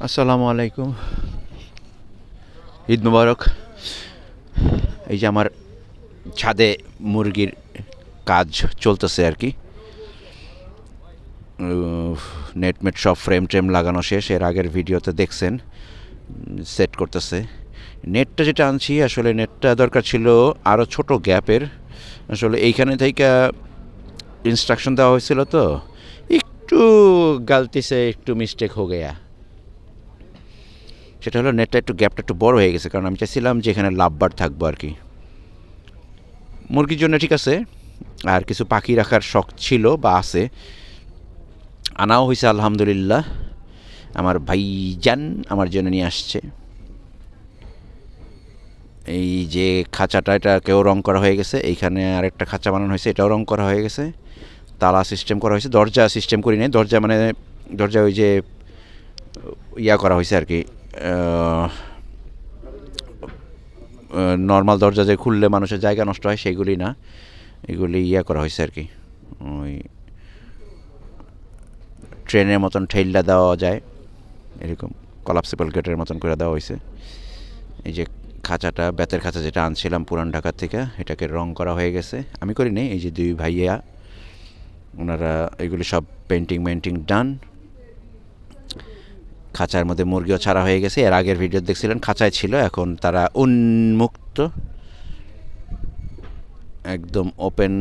আসসালামু আলাইকুম, ঈদ মুবারক। এই যে আমার ছাদে মুরগির কাজ চলতেছে আর কি। নেট সব ফ্রেম ট্রেম লাগানো শেষ। এর আগের ভিডিওতে দেখছেন সেট করতেছে। নেটটা যেটা আনছি, আসলে নেটটা দরকার ছিল আরও ছোট গ্যাপের। আসলে এইখানে থেকে ইনস্ট্রাকশন দেওয়া হয়েছিল, তো একটু গালতি সে একটু মিস্টেক হয়ে গেয়া। সেটা হলো নেটটা একটু গ্যাপটা একটু বড় হয়ে গেছে, কারণ আমি চাইছিলাম যে এখানে লাভবার থাকবো আর কি। মুরগির জন্য ঠিক আছে, আর কিছু পাখি রাখার শখ ছিল বা আছে, আনাও হয়েছে আলহামদুলিল্লাহ। আমার ভাইজান আমার জন্য নিয়ে আসছে। এই যে খাঁচাটা, এটা কেউ রং করা হয়ে গেছে। এইখানে আরেকটা খাঁচা বানানো হয়েছে, এটাও রং করা হয়ে গেছে। তালা সিস্টেম করা হয়েছে, দরজা সিস্টেম করি নাই। দরজা মানে দরজা ওই যে ইয়া করা হয়েছে আর কি, নর্মাল দরজা যে খুললে মানুষের জায়গা নষ্ট হয় সেইগুলি না, এগুলি ইয়া করা হয়েছে আর কি। ওই ট্রেনের মতন ঠেললা দেওয়া যায়, এরকম কলাপসিবল গেটের মতন করে দেওয়া হয়েছে। এই যে খাঁচাটা, বেতের খাঁচা যেটা আনছিলাম পুরান ঢাকার থেকে, এটাকে রং করা হয়ে গেছে। আমি করিনি, এই যে দুই ভাইয়া ওনারা এগুলি সব পেন্টিং মেন্টিং ডান। খাঁচার মধ্যে মুরগিও ছাড়া হয়ে গেছে। এর আগের ভিডিও দেখছিলেন খাঁচায় ছিল, এখন তারা উন্মুক্ত, একদম ওপেন,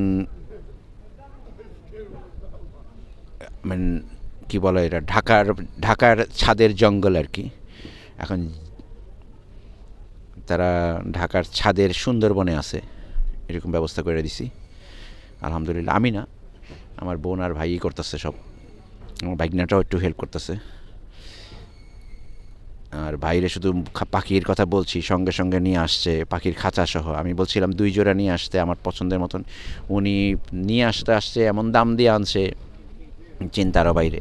মানে কী বলে এটা, ঢাকার ছাদের জঙ্গল আর কি। এখন তারা ঢাকার ছাদের সুন্দরবনে আছে, এরকম ব্যবস্থা করে দিছি আলহামদুলিল্লাহ। আমি না, আমার বোন আর ভাইই করতেছে সব। আমার বাইকনাটাও একটু হেল্প করতেছে। আর বাইরে শুধু পাখির কথা বলছি, সঙ্গে সঙ্গে নিয়ে আসছে পাখির খাঁচা সহ। আমি বলছিলাম 2 জোড়া নিয়ে আসতে আমার পছন্দের মতন, উনি নিয়ে আসতে এমন দাম দিয়ে আনছে, চিন্তারও বাইরে।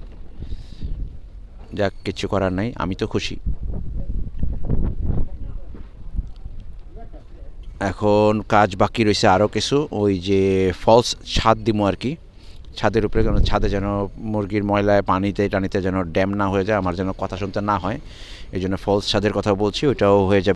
যাক, কিছু করার নাই, আমি তো খুশি। এখন কাজ বাকি রয়েছে আরও কিছু, ওই যে ফলস ছাদ দিমো আর কি। ছাদের উপরে, যেন ছাদে যেন মুরগির ময়লায় পানিতে টানিতে যেন ড্যাম না হয়ে যায়, আমার যেন কথা শুনতে না হয়, এই জন্য ফলস ছাদের কথা বলছি, ওইটাও হয়ে যাবে।